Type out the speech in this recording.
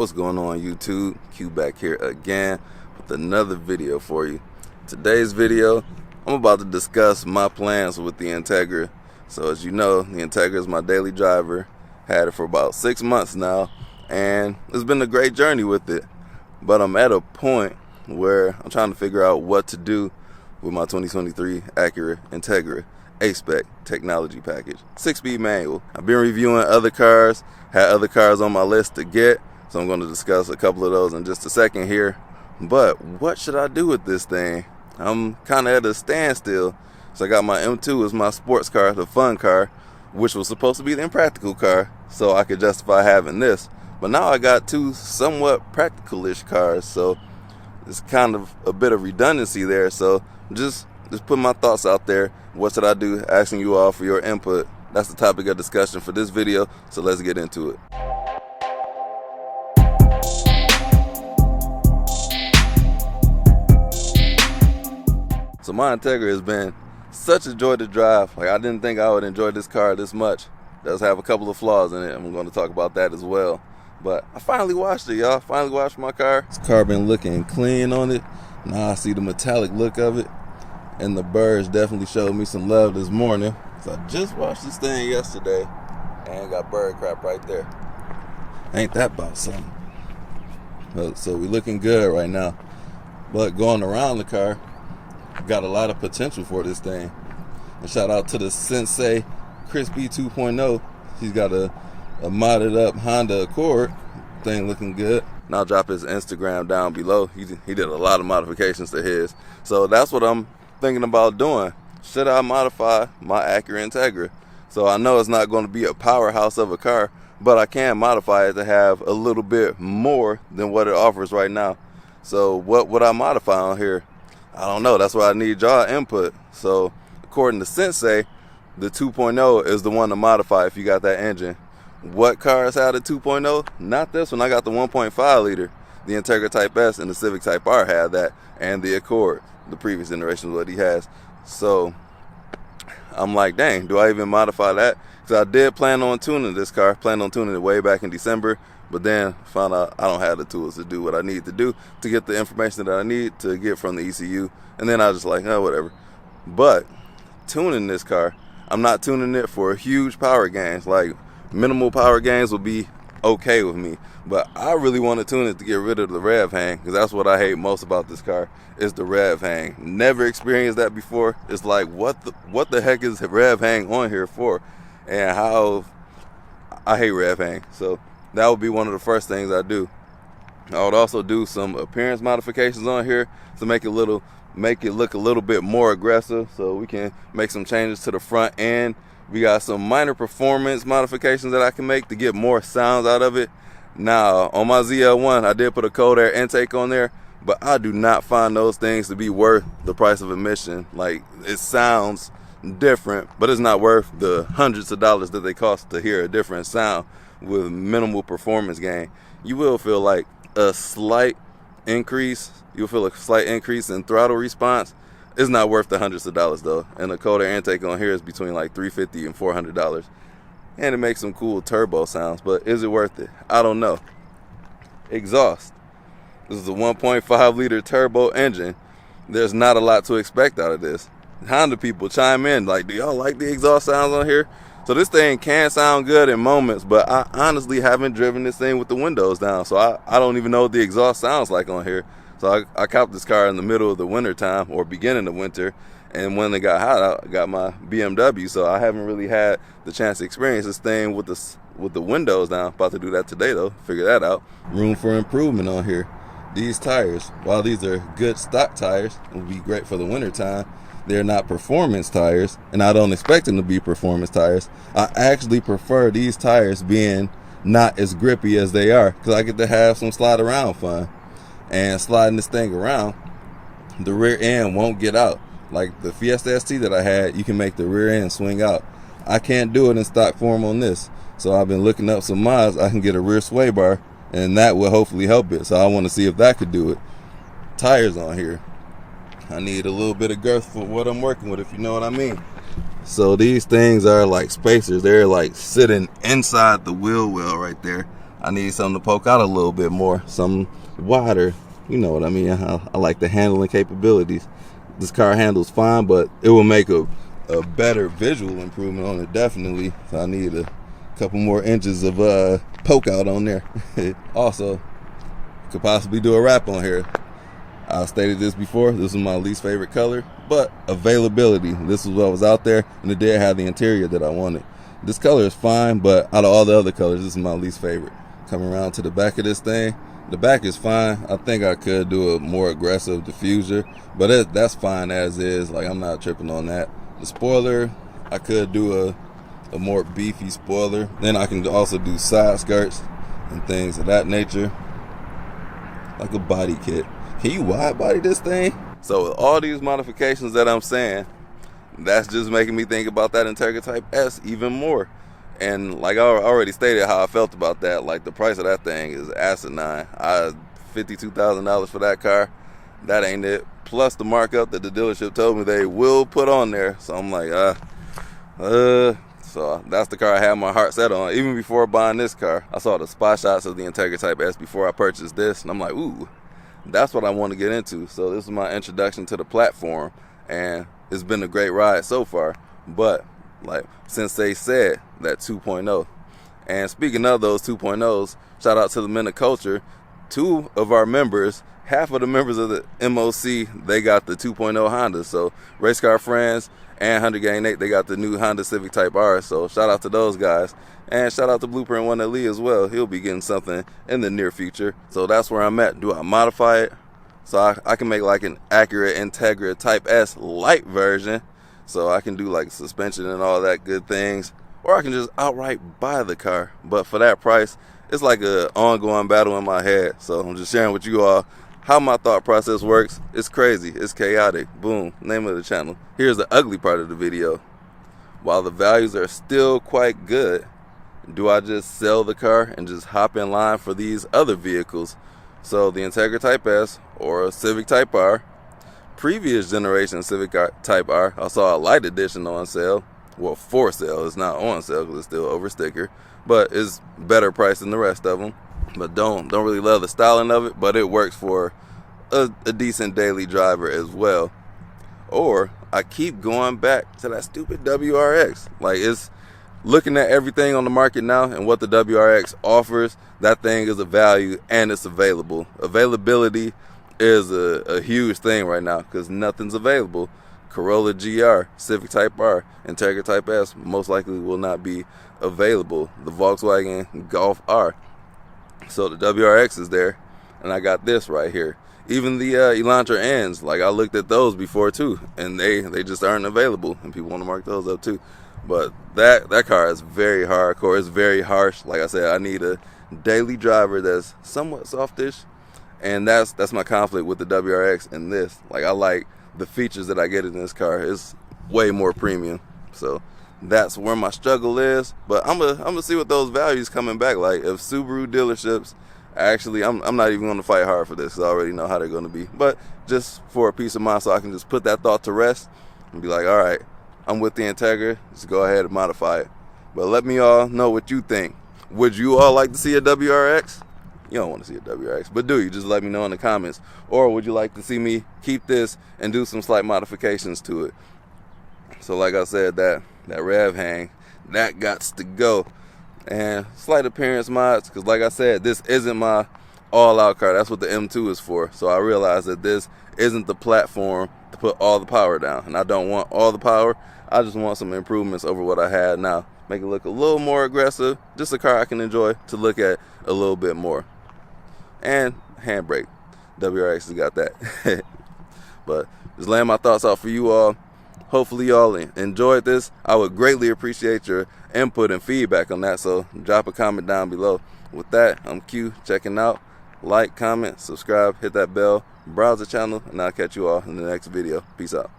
What's going on, YouTube? Q back here again with another video for you. Today's video, I'm about to discuss my plans with the Integra. So as you know, the Integra is my daily driver. Had it for about 6 months now, and it's been a great journey with it. But I'm at a point where I'm trying to figure out what to do with my 2023 Acura Integra A-Spec technology package. 6-speed manual. I've been reviewing other cars, had other cars on my list to get, so I'm going to discuss a couple of those in just a second here. But what should I do with this thing? I'm kind of at a standstill. So I got my M2 as my sports car, the fun car, which was supposed to be the impractical car, so I could justify having this. But now I got two somewhat practical-ish cars, so it's kind of a bit of redundancy there. So just put my thoughts out there. What should I do? Asking you all for your input. That's the topic of discussion for this video, so let's get into it. So my Integra has been such a joy to drive. Like, I didn't think I would enjoy this car this much. It does have a couple of flaws in it, and we're going to talk about that as well. But I finally washed it, y'all. Finally washed my car. This car been looking clean on it. Now I see the metallic look of it. And the birds definitely showed me some love this morning. So I just washed this thing yesterday and got bird crap right there. Ain't that about something? So we looking good right now. But going around the car, got a lot of potential for this thing. And shout out to the Sensei Crispy 2.0. He's got a modded up Honda Accord thing looking good. And I'll drop his Instagram down below. He did a lot of modifications to his. So that's what I'm thinking about doing. Should I modify my Acura Integra? So I know it's not going to be a powerhouse of a car, but I can modify it to have a little bit more than what it offers right now. So what would I modify on here? I don't know. That's why I need y'all input. So according to Sensei, the 2.0 is the one to modify if you got that engine. What cars had a 2.0? Not this one. I got the 1.5 liter. The Integra Type S and the Civic Type R had that, and the Accord, the previous generation of what he has. So I'm like, dang, do I even modify that? Because I did plan on tuning this car, planned on tuning it way back in December, but then found out I don't have the tools to do what I need to do to get the information that I need to get from the ECU. And then I was just like, oh, whatever. But tuning this car, I'm not tuning it for huge power gains. Like, minimal power gains will be okay with me. But I really want to tune it to get rid of the rev hang, because that's what I hate most about this car, is the rev hang. Never experienced that before. It's like, what the heck is rev hang on here for? And how I hate rev hang. So that would be one of the first things I do. I would also do some appearance modifications on here to make it look a little bit more aggressive. So we can make some changes to the front end. We got some minor performance modifications that I can make to get more sounds out of it. Now, on my ZL1, I did put a cold air intake on there, but I do not find those things to be worth the price of admission. Like, it sounds different, but it's not worth the hundreds of dollars that they cost to hear a different sound with minimal performance gain. You will feel like a slight increase. You'll feel a slight increase in throttle response. It's not worth the hundreds of dollars though. And the cold air intake on here is between like $350 and $400. And it makes some cool turbo sounds, but is it worth it? I don't know. Exhaust. This is a 1.5 liter turbo engine. There's not a lot to expect out of this. Honda people chime in, like, do y'all like the exhaust sounds on here? So this thing can sound good in moments, but I honestly haven't driven this thing with the windows down, so I don't even know what the exhaust sounds like on here. So I copped this car in the middle of the winter time, or beginning of winter, and when it got hot, I got my BMW, so I haven't really had the chance to experience this thing with the windows down. About to do that today though, figure that out. Room for improvement on here. These tires, while these are good stock tires, will be great for the winter time, they're not performance tires, and I don't expect them to be performance tires. I actually prefer these tires being not as grippy as they are, because I get to have some slide around fun. And sliding this thing around, the rear end won't get out. Like the Fiesta ST that I had, you can make the rear end swing out. I can't do it in stock form on this. So I've been looking up some mods. I can get a rear sway bar, and that will hopefully help it. So I want to see if that could do it. Tires on here. I need a little bit of girth for what I'm working with, if you know what I mean. So these things are like spacers. They're like sitting inside the wheel well right there. I need something to poke out a little bit more, something wider. You know what I mean? I like the handling capabilities. This car handles fine, but it will make a better visual improvement on it, definitely. So I need a couple more inches of poke out on there. Also, could possibly do a wrap on here. I stated this before, this is my least favorite color, but availability, this is what was out there, and it did have the interior that I wanted. This color is fine, but out of all the other colors, this is my least favorite. Coming around to the back of this thing, the back is fine. I think I could do a more aggressive diffuser, but that's fine as is. Like, I'm not tripping on that. The spoiler, I could do a more beefy spoiler. Then I can also do side skirts and things of that nature, like a body kit. Can you wide body this thing? So with all these modifications that I'm saying, that's just making me think about that Integra Type S even more. And like I already stated how I felt about that, like the price of that thing is asinine. $52,000 for that car, that ain't it. Plus the markup that the dealership told me they will put on there. So I'm like, so that's the car I had my heart set on. Even before buying this car, I saw the spot shots of the Integra Type S before I purchased this, and I'm like, ooh, that's what I want to get into. So this is my introduction to the platform, and it's been a great ride so far. But like, since they said that 2.0, and speaking of those 2.0s, shout out to the Men of Culture. 2 of our members, half of the members of the MOC, they got the 2.0 Honda. So Race Car Friends and 100 Gang Nate, they got the new Honda Civic Type R. So shout out to those guys. And shout out to Blueprint 1 Lee as well. He'll be getting something in the near future. So that's where I'm at. Do I modify it? So I can make like an Acura Integra Type S light version. So I can do like suspension and all that good things. Or I can just outright buy the car. But for that price, it's like an ongoing battle in my head. So I'm just sharing with you all how my thought process works. It's crazy. It's chaotic. Boom. Name of the channel. Here's the ugly part of the video. While the values are still quite good, do I just sell the car and just hop in line for these other vehicles? So the Integra Type S or a Civic Type R, previous generation Civic Type R, I saw a light edition on sale. Well, for sale. It's not on sale because it's still over sticker, but it's better price than the rest of them. But don't really love the styling of it, but it works for a decent daily driver as well. Or I keep going back to that stupid WRX. Like, it's looking at everything on the market now and what the WRX offers, that thing is a value and it's available. Availability is a huge thing right now because nothing's available. Corolla GR, Civic Type R, Integra Type S most likely will not be available. The Volkswagen Golf R. So the WRX is there, and I got this right here. Even the Elantra Ns, like I looked at those before too, and they just aren't available, and people want to mark those up too. But that car is very hardcore. It's very harsh. Like I said, I need a daily driver that's somewhat softish, and that's my conflict with the WRX and this. Like, I like the features that I get in this car. It's way more premium. So that's where my struggle is. But I'm gonna see what those values coming back like. If Subaru dealerships actually, I'm not even gonna fight hard for this because I already know how they're gonna be. But just for a peace of mind, so I can just put that thought to rest and be like, all right, I'm with the Integra, just go ahead and modify it. But let me all know what you think. Would you all like to see a WRX? You don't want to see a WRX, but do you? Just let me know in the comments. Or would you like to see me keep this and do some slight modifications to it? So like I said, that rev hang, that gots to go. And slight appearance mods, because like I said, this isn't my all-out car. That's what the M2 is for. So I realized that this isn't the platform to put all the power down. And I don't want all the power. I just want some improvements over what I had now. Make it look a little more aggressive. Just a car I can enjoy to look at a little bit more. And handbrake. WRX has got that. But just laying my thoughts out for you all. Hopefully y'all enjoyed this. I would greatly appreciate your input and feedback on that. So drop a comment down below. With that, I'm Q checking out. Like, comment, subscribe, hit that bell, browse the channel, and I'll catch you all in the next video. Peace out.